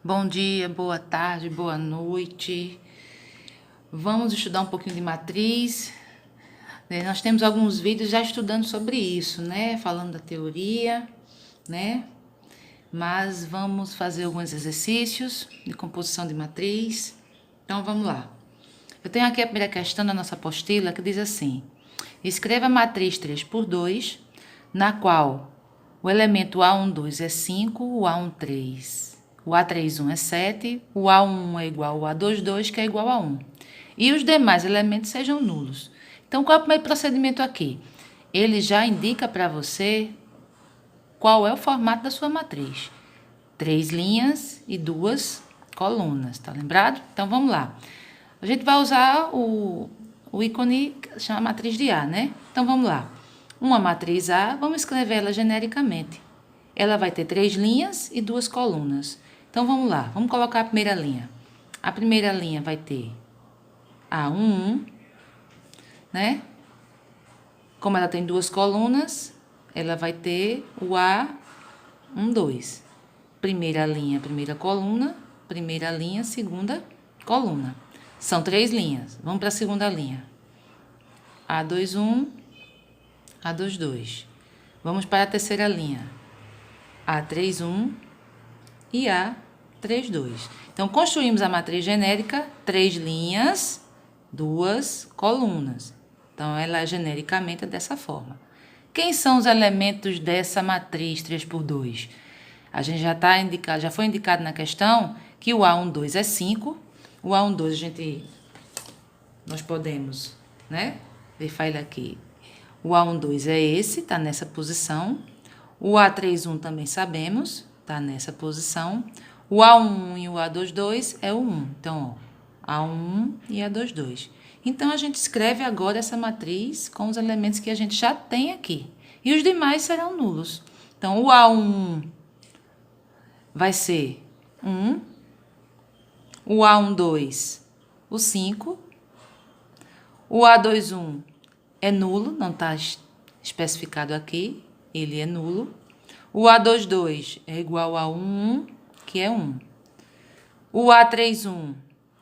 Bom dia, boa tarde, boa noite. Vamos estudar um pouquinho de matriz. Nós temos alguns vídeos já estudando sobre isso, né? Falando da teoria, né? Mas vamos fazer alguns exercícios de composição de matriz. Então, vamos lá. Eu tenho aqui a primeira questão da nossa apostila que diz assim: escreva a matriz 3×2, na qual o elemento A12 é 5, o A13, o A31 é 7, o A11 é igual ao A22, que é igual a 1. E os demais elementos sejam nulos. Então, qual é o primeiro procedimento aqui? Ele já indica para você qual é o formato da sua matriz. 3 linhas e 2 colunas, tá lembrado? Então, vamos lá. A gente vai usar o ícone que chama matriz de A, né? Então, vamos lá. Uma matriz A, vamos escrever ela genericamente. Ela vai ter 3 linhas e 2 colunas. Então, vamos lá. Vamos colocar a primeira linha. A primeira linha vai ter A11, né? Como ela tem 2 colunas, ela vai ter o A12. Primeira linha, primeira coluna, primeira linha, segunda coluna. São 3 linhas. Vamos para a segunda linha. A21, A22. Vamos para a terceira linha. A31 e A32. Então, construímos a matriz genérica, 3 linhas, 2 colunas. Então, ela genericamente é dessa forma. Quem são os elementos dessa matriz 3×2? A gente já foi indicado na questão que o A12 é 5. O A12 nós podemos, né, verificar ele aqui. O A12 é esse, tá nessa posição. O A31 também sabemos, tá nessa posição. O A11 e o A22 é o 1. Então, ó, A11 e A22. Então, a gente escreve agora essa matriz com os elementos que a gente já tem aqui. E os demais serão nulos. Então, o A11 vai ser 1. O A12, o 5. O A21 é nulo, não está especificado aqui, ele é nulo. O A22 é igual a 1, que é 1. O A31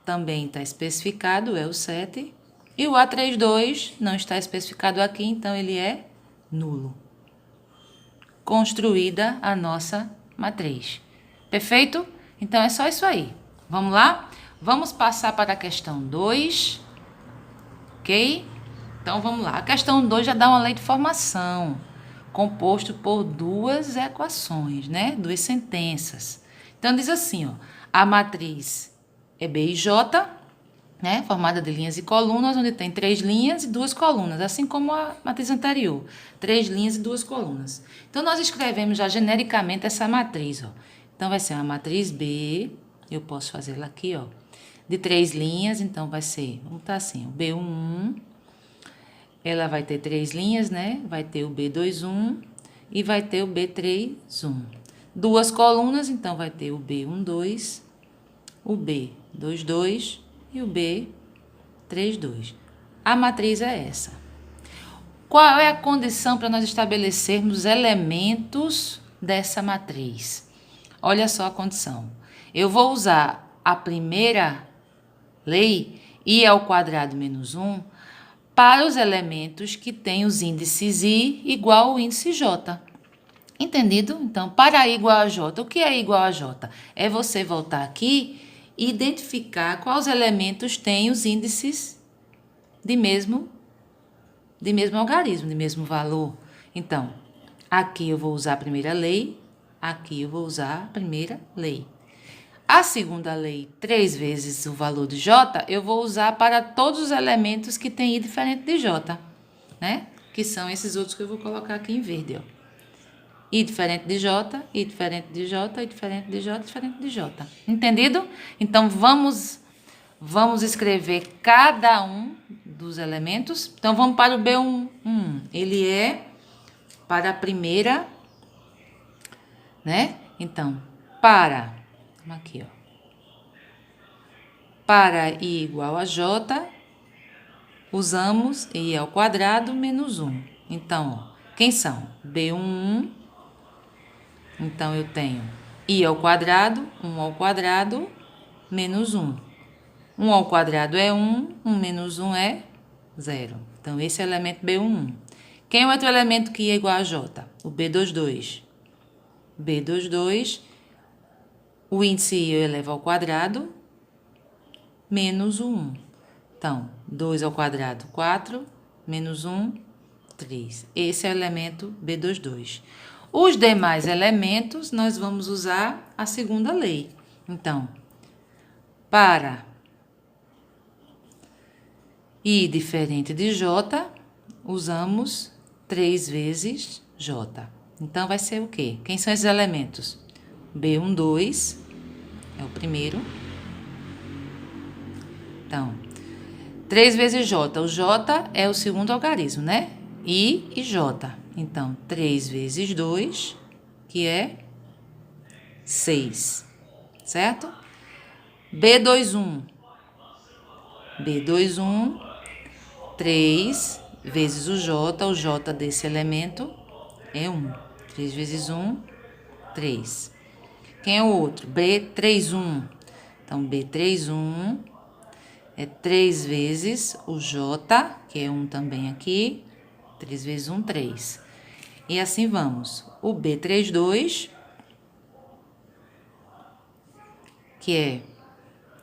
também está especificado, é o 7. E o A32 não está especificado aqui, então ele é nulo. Construída a nossa matriz. Perfeito? Então, é só isso aí. Vamos lá? Vamos passar para a questão 2. Ok? Então, vamos lá. A questão 2 já dá uma lei de formação, composto por 2 equações, né? 2 sentenças. Então, diz assim, ó, a matriz é B e J, né? Formada de linhas e colunas, onde tem 3 linhas e 2 colunas, assim como a matriz anterior. 3 linhas e 2 colunas. Então, nós escrevemos já genericamente essa matriz, ó. Então, vai ser uma matriz B, eu posso fazer ela aqui, ó, de 3 linhas, então vai ser, vamos botar assim, o B11, ela vai ter 3 linhas, né? Vai ter o B21 e vai ter o B31. 2 colunas, então vai ter o B12, o B22 e o B32. A matriz é essa. Qual é a condição para nós estabelecermos os elementos dessa matriz? Olha só a condição. Eu vou usar a primeira lei, I ao quadrado menos 1, para os elementos que têm os índices I igual ao índice J. Entendido? Então, para I igual a J, o que é I igual a J? É você voltar aqui e identificar quais elementos têm os índices de mesmo algarismo, de mesmo valor. Então, aqui eu vou usar a primeira lei, aqui eu vou usar a primeira lei. A segunda lei, 3 vezes o valor de J, eu vou usar para todos os elementos que têm I diferente de J, né? Que são esses outros que eu vou colocar aqui em verde, ó. I diferente de J, I diferente de J, I diferente de J, diferente de J. Entendido? Então, vamos escrever cada um dos elementos. Então, vamos para o B1. Ele é para a primeira, né? Então, vamos aqui, ó. Para I igual a J, usamos I ao quadrado menos 1. Então, ó, quem são? B11. Então, eu tenho I ao quadrado, 1 ao quadrado, menos 1. 1 ao quadrado é 1, 1 menos 1 é 0. Então, esse é o elemento B11. Quem é o outro elemento que é igual a J? O B22. B22, o índice I eu elevo ao quadrado, menos o 1. Então, 2 ao quadrado, 4, menos 1, 3. Esse é o elemento B22. Os demais elementos, nós vamos usar a segunda lei. Então, para I diferente de J, usamos 3 vezes J. Então, vai ser o quê? Quem são esses elementos? B12 é o primeiro. Então, 3 vezes J. O J é o segundo algarismo, né? I e J. Então, 3 vezes 2, que é 6, certo? B21. B21, 3 vezes o J desse elemento é 1. 3 vezes 1, 3. Quem é o outro? B31. Então, B31 é 3 vezes o J, que é 1 também aqui. 3 vezes 1, 3. E assim vamos. O B32, que é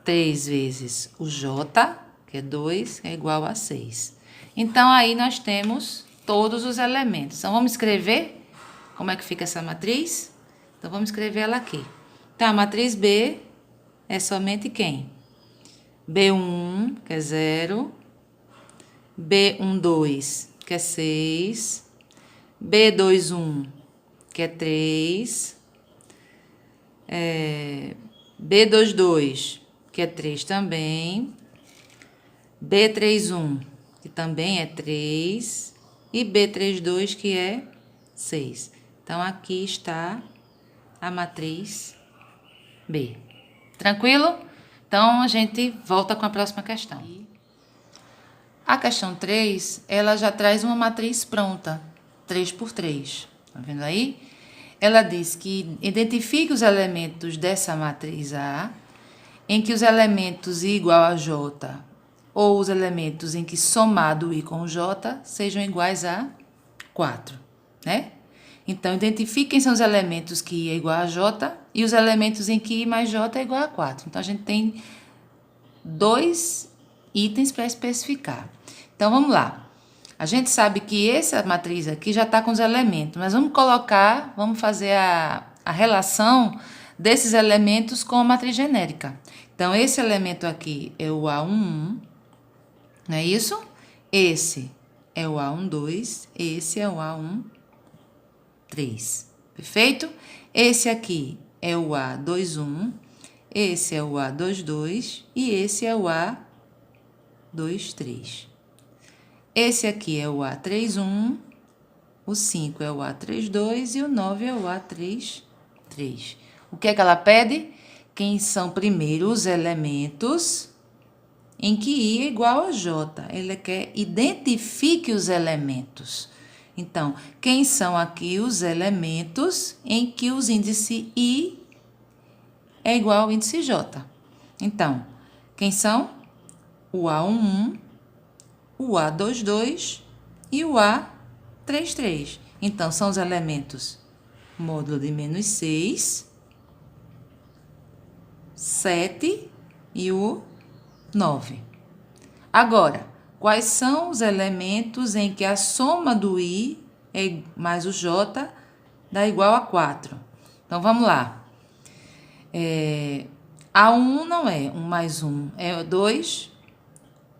3 vezes o J, que é 2, é igual a 6. Então, aí nós temos todos os elementos. Então, vamos escrever como é que fica essa matriz? Então, vamos escrever ela aqui. Então, a matriz B é somente quem? B1, que é 0. B12, que é 6. B21, que é 3. B22, que é 3 também. B31, que também é 3. E B32, que é 6. Então, aqui está a matriz B. Tranquilo? Então, a gente volta com a próxima questão. A questão 3, ela já traz uma matriz pronta, 3 por 3. Tá vendo aí? Ela diz que identifique os elementos dessa matriz A, em que os elementos I igual a J, ou os elementos em que somado I com J sejam iguais a 4, né? Então, identifique quem são os elementos que I é igual a J e os elementos em que I mais J é igual a 4. Então, a gente tem 2 itens para especificar. Então, vamos lá. A gente sabe que essa matriz aqui já está com os elementos, mas vamos fazer a relação desses elementos com a matriz genérica. Então, esse elemento aqui é o A11, não é isso? Esse é o A12, esse é o A13, perfeito? Esse aqui é o A21, esse é o A22 e esse é o A23. Esse aqui é o A31, o 5 é o A32 e o 9 é o A33. O que é que ela pede? Quem são primeiro os elementos em que I é igual a J. Ele quer identifique os elementos. Então, quem são aqui os elementos em que os índices I é igual ao índice J? Então, quem são? O A11, o A22 e o A33. Então, são os elementos módulo de menos 6, 7 e o 9. Agora, quais são os elementos em que a soma do I mais o J dá igual a 4? Então, vamos lá. A1 não é 1 mais 1, é 2.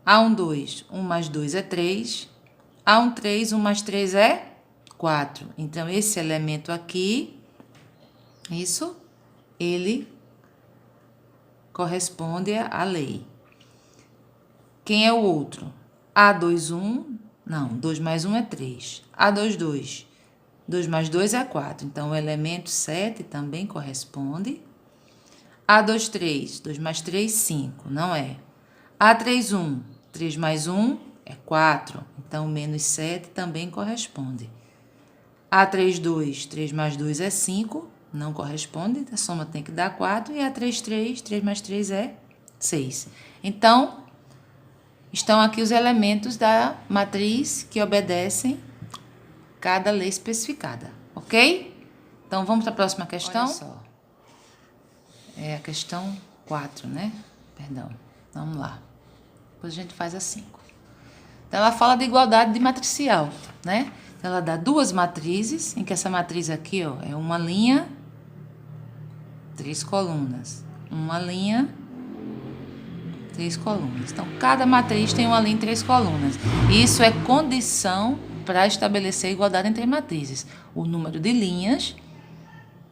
A1, 2, 1 mais 2 é 3. A1, 3, 1 mais 3 é 4. Então, esse elemento aqui, ele corresponde à lei. Quem é o outro? A21, não, 2 mais 1 é 3. A22, 2 mais 2 é 4. Então, o elemento 7 também corresponde. A23, 2 mais 3, 5, não é. A31, 3 mais 1 é 4. Então, o menos 7 também corresponde. A32, 3 mais 2 é 5. não corresponde, a soma tem que dar 4, e a 3, 3 mais 3 é 6. Então, estão aqui os elementos da matriz que obedecem cada lei especificada, ok? Então, vamos para a próxima questão? Olha só. É a questão 4, né? Perdão, vamos lá. Depois a gente faz a 5. Então, ela fala de igualdade de matricial, né? Então, ela dá duas matrizes, em que essa matriz aqui, ó, é uma linha, 3 colunas. Uma linha, 3 colunas. Então, cada matriz tem uma linha em 3 colunas. Isso é condição para estabelecer a igualdade entre matrizes. O número de linhas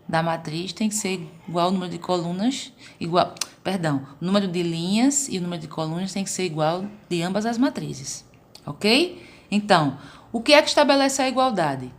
da matriz tem que ser igual ao número de colunas, o número de linhas e o número de colunas tem que ser igual de ambas as matrizes, ok? Então, o que é que estabelece a igualdade?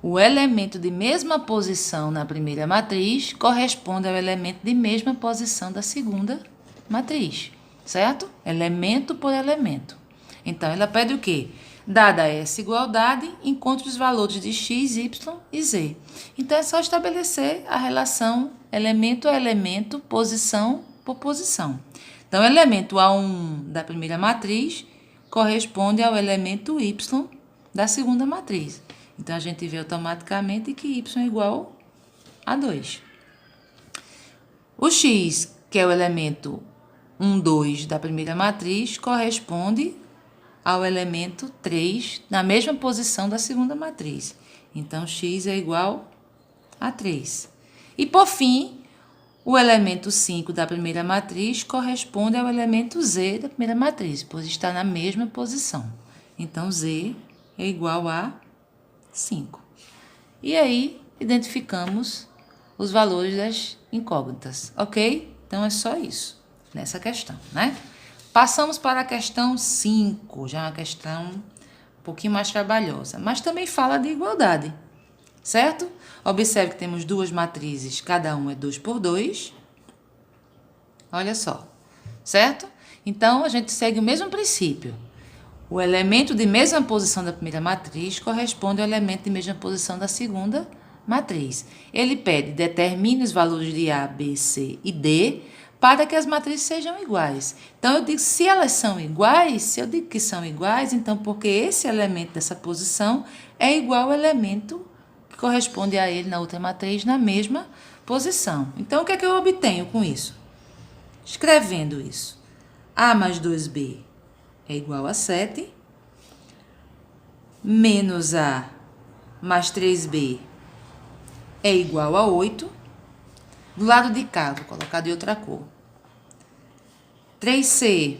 O elemento de mesma posição na primeira matriz corresponde ao elemento de mesma posição da segunda matriz, certo? Elemento por elemento. Então, ela pede o quê? Dada essa igualdade, encontre os valores de x, y e z. Então, é só estabelecer a relação elemento a elemento, posição por posição. Então, o elemento A1 da primeira matriz corresponde ao elemento y da segunda matriz. Então, a gente vê automaticamente que y é igual a 2. O x, que é o elemento 1, 2 da primeira matriz, corresponde ao elemento 3 na mesma posição da segunda matriz. Então, x é igual a 3. E, por fim, o elemento 5 da primeira matriz corresponde ao elemento z da primeira matriz, pois está na mesma posição. Então, z é igual a 5. E aí, identificamos os valores das incógnitas, ok? Então, é só isso nessa questão, né? Passamos para a questão 5, já uma questão um pouquinho mais trabalhosa, mas também fala de igualdade, certo? Observe que temos duas matrizes, cada uma é 2 por 2. Olha só, certo? Então, a gente segue o mesmo princípio. O elemento de mesma posição da primeira matriz corresponde ao elemento de mesma posição da segunda matriz. Ele pede, determine os valores de A, B, C e D para que as matrizes sejam iguais. Então, eu digo, se elas são iguais, se eu digo que são iguais, então, porque esse elemento dessa posição é igual ao elemento que corresponde a ele na outra matriz na mesma posição. Então, o que é que eu obtenho com isso? Escrevendo isso. A mais 2B é igual a 7, menos A mais 3B é igual a 8. Do lado de cá, vou colocar de outra cor. 3C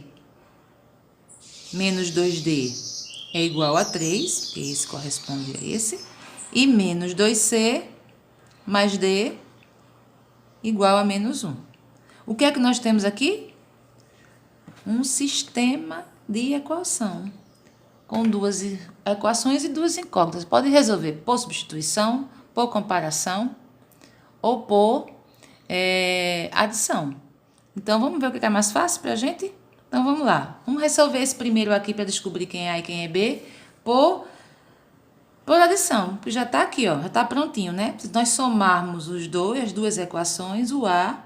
menos 2D é igual a 3, porque esse corresponde a esse. E menos 2C mais D igual a menos 1. O que é que nós temos aqui? Um sistema de equação, com duas equações e duas incógnitas. Pode resolver por substituição, por comparação ou por adição. Então, vamos ver o que é mais fácil para a gente? Então, vamos lá. Vamos resolver esse primeiro aqui para descobrir quem é A e quem é B por adição, que já está aqui, ó, já está prontinho, né? Se nós somarmos as duas equações, o A,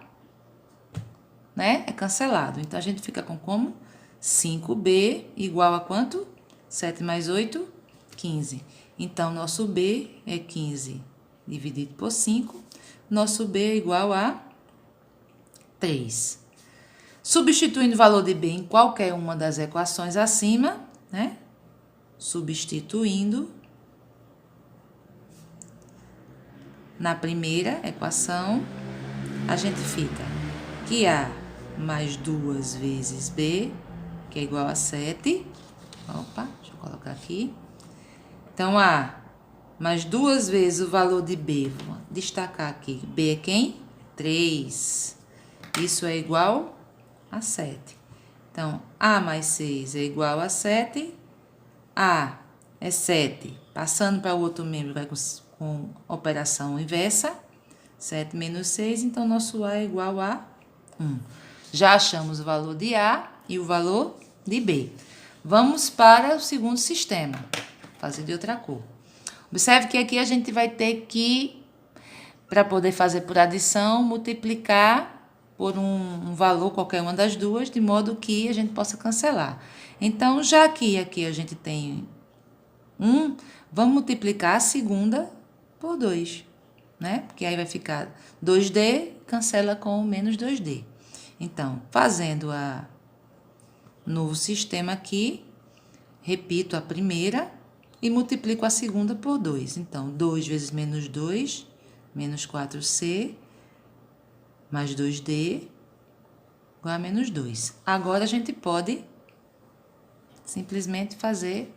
né, é cancelado. Então, a gente fica com como? 5B igual a quanto? 7 mais 8, 15. Então, nosso B é 15 dividido por 5. Nosso B é igual a 3. Substituindo o valor de B em qualquer uma das equações acima, né? Substituindo na primeira equação, a gente fica que A mais 2 vezes B, que é igual a 7. Opa, deixa eu colocar aqui. Então, A mais 2 vezes o valor de B, vou destacar aqui, B é quem? 3. Isso é igual a 7. Então, A mais 6 é igual a 7. A é 7. Passando para o outro membro, vai com operação inversa. 7 menos 6, então nosso A é igual a 1. Já achamos o valor de A e o valor de B. Vamos para o segundo sistema. Vou fazer de outra cor. Observe que aqui a gente vai ter que para poder fazer por adição, multiplicar por um valor, qualquer uma das duas, de modo que a gente possa cancelar. Então, já que aqui a gente tem 1, vamos multiplicar a segunda por 2, né? Porque aí vai ficar 2D, cancela com o menos 2D. Então, fazendo a novo sistema aqui, repito a primeira e multiplico a segunda por 2. Então, 2 vezes menos 2, menos 4C, mais 2D, igual a menos 2. Agora, a gente pode simplesmente fazer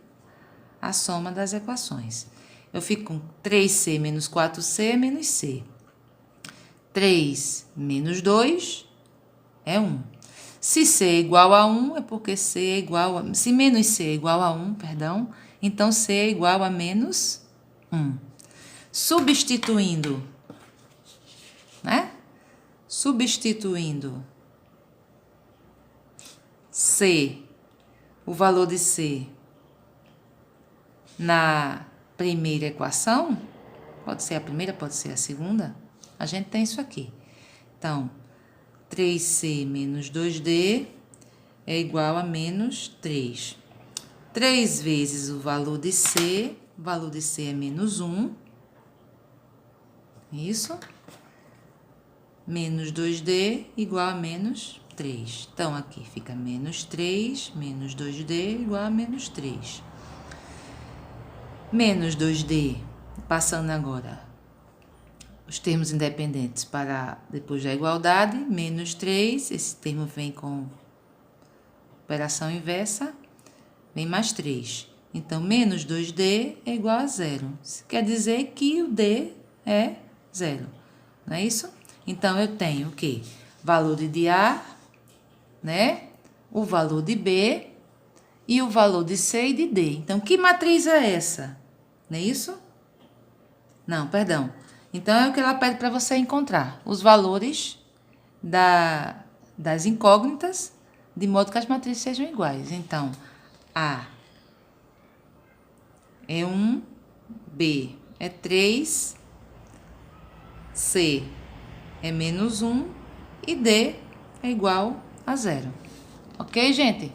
a soma das equações. Eu fico com 3C menos 4C menos C. 3 menos 2 é 1. Se C é igual a 1, é porque C é igual a... Se menos C é igual a 1, perdão, então C é igual a menos 1. Substituindo, né? Substituindo C, o valor de C, na primeira equação, pode ser a primeira, pode ser a segunda, a gente tem isso aqui. Então, 3C menos 2D é igual a menos 3. 3 vezes o valor de C é menos 1. Isso. Menos 2D igual a menos 3. Então, aqui fica menos 3, menos 2D igual a menos 3. Menos 2D, passando agora os termos independentes para depois da igualdade, menos 3, esse termo vem com operação inversa, vem mais 3. Então, menos 2D é igual a 0. Isso quer dizer que o D é 0, não é isso? Então, eu tenho o quê? Valor de A, né? O valor de B e o valor de C e de D. Então, que matriz é essa? Não é isso? Não, perdão. Então, é o que ela pede para você encontrar. Os valores das incógnitas, de modo que as matrizes sejam iguais. Então, A é 1, B é 3, C é menos 1 e D é igual a 0. Ok, gente?